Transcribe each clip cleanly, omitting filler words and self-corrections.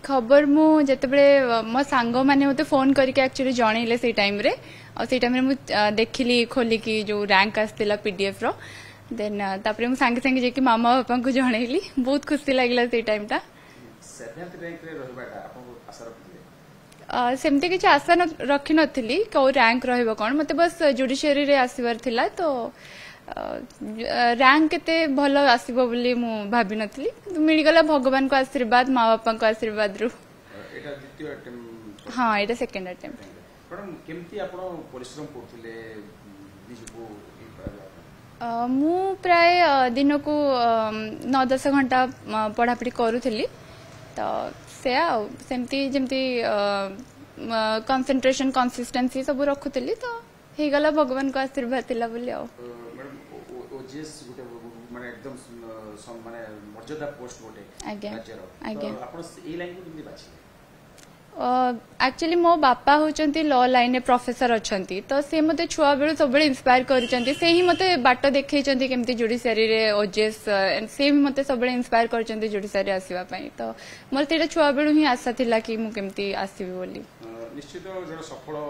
खबर मु जितेबले मो सांग मैंने मते फोन करके एक्चुअली जनइले से टाइम रे और से टाइम रे मु देखिली खोलिकी जो रैंक आसला पीडीएफ रो देन तापरे मु संगे संगे जेकी मामा पापा को जनइली बहुत खुशी लागला से टाइम टा 7th रैंक रे रहबाटा आपन आशा रखिले सेमती किसी आशा रखी नी कौ रैंक रन मत बस जुडिशियरी रे आसबार थिला तो रैंक केते भल आसीबो बोली मु भाबी नथली मिलगला भगवान को आशीर्वाद माँ बापा को आशीर्वाद रु एटा द्वितीय अटेम्प्ट हाँ एटा सेकंड अटेम्प्ट मैडम केमती आपण परिश्रम करथिले निजको मु प्राय दिन को 9-10 घंटा पढ़ापढ़ी करूथली तो से सेमती जमती कंसंट्रेशन कंसिस्टेंसी सब रखुली तो हो गला भगवान को आशीर्वाद थिला बोली आ मैडम ओजेएस गुटे माने एकदम माने मर्यादा पोस्ट गोटे आज्ञा आज्ञा आपण ए लाइन को किंदी बाछि एक्चुअली मो बापा होचंती लॉ लाइन प्रोफेसर अछंती तो से मते छुआ बेलु सब बेले इंस्पायर करचंती से ही मते बाट देखैचंती केमती जुडिशियरी रे ओजेएस से ही मते सब बेले इंस्पायर करचंती जुडिशियरी आसीबा पई तो मोर तेटा छुआ बेलु ही आशा थिला कि मु केमती आसीबी बोली निश्चित जण सफल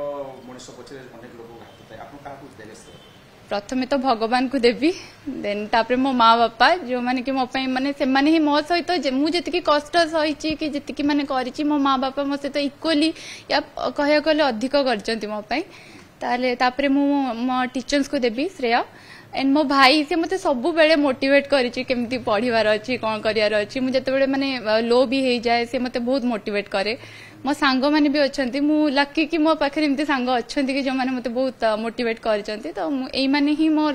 मनुष्य पछरे अनेक लोक हाथ थाए आपण काहू देले प्रथमे तो भगवान को देवी देन तापरे मो माँ बापा जो माने कि मो पई माने से माने ही मो सहित मु जति कष्ट सहिची कि जति माने करिची मो माँ बापा मो सहित इक्वली या कहया कहले अधिक करचंती मो पई ताले तापरे मु मो टीचर्स को देवी श्रेय एंड मो भाई से मते सब बेले मोटिवेट करिची केमती पढिवार अछि कोन करियार अछि मु जते बेले माने लो भी हे जाए से मते बहुत मोटिवेट करे मो सांग माने भी अछंती मु लकी कि मो पाखरे एमती सांग अछंती कि जो माने मते बहुत मोटिवेट करचंती तो एई माने ही मोर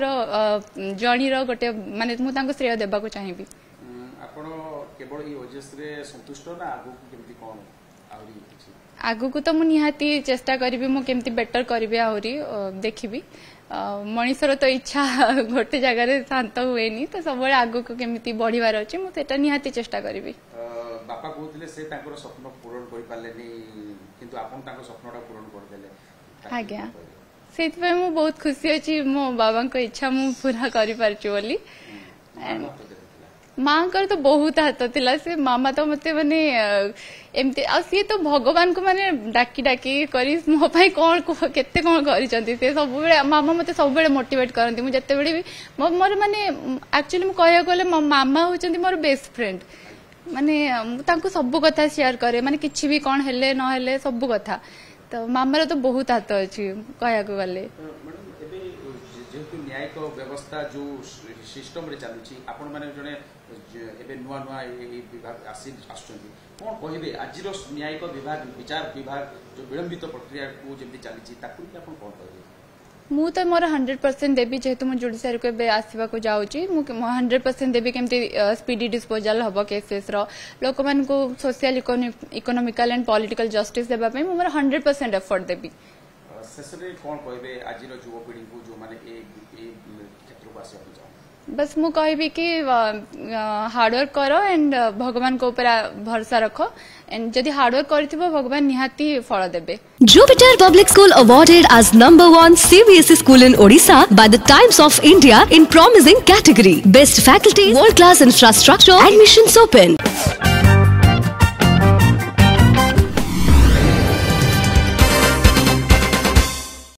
जर्नी रो गोटे माने मु तांको श्रेय देबा को चाहिबी आपण केवल ई ओजेस रे संतुष्ट ना आगु केमती कोन आउरी आगु को तो मु निहाती चेष्टा करिबी मु केमती बेटर करिबी आउरी देखिबी मनीषर तो इच्छा गोटे जगह शांत हुए तो सब आगु को केमिति बढ़िबार अछि मु सेटा निहाती चेष्टा करिबी बापा कहउतले से तांकर स्वप्न पूर्ण करि पालेनी किंतु आपन तांकर स्वप्नटा पूर्ण कर देले आज्ञा सेति पे मु बहुत खुशी अछि मो बाबा को इच्छा मु पूरा करि पारछु बोली माँ कर तो बहुत हाथ थिला से मामा तो मते माने एमती आ सी तो भगवान को माने डाकी डाकी करी मो भाई कोन केते कोन करिसंती से सब बेले मामा मते सब बेले मोटिवेट करंती मु जते बेले भी मोर माने एक्चुअली मु कहया कहले मामा होचंती मोर बेस्ट फ्रेंड माने तांको सब कथा शेयर करे माने किछि भी कोन हेले न हेले सब कथा तो मामार तो बहुत हाथ अछि कहया को गले जेहेतु न्यायिक व्यवस्था जो सिस्टम रे चालुची आपण माने जने एबे नुआ नुआ ए विभाग आसुचंती कोन कहिबे आजिरो न्यायिक विभाग विचार विभाग जो विलंबित प्रक्रिया को जेमति चालीची ताकू आपण कोन कहिबे मु तो मोर 100% देबी जेहेतु मु जुडिशियरी को बे आसीबा को जाउची मु 100% देबी केमति स्पीडी डिस्पोजल हबो केसेस रो लोक मान को social economical and political justice देबा पे मु मोर 100% एफर्ट देबी सेसरे कोन कहिबे आजिरो युवा पीढ़ी को जो माने ए क्षेत्र को आसीबा को बस मु कहबी कि हार्डवर्क करो एंड भगवान को ऊपर भरोसा रखो एंड जदि हार्डवर्क करथिबो भगवान निहाती फल देबे Jupiter Public School awarded as #1 CBSE school in Odisha by the Times of India in promising category. Best faculty, world class infrastructure, admissions open.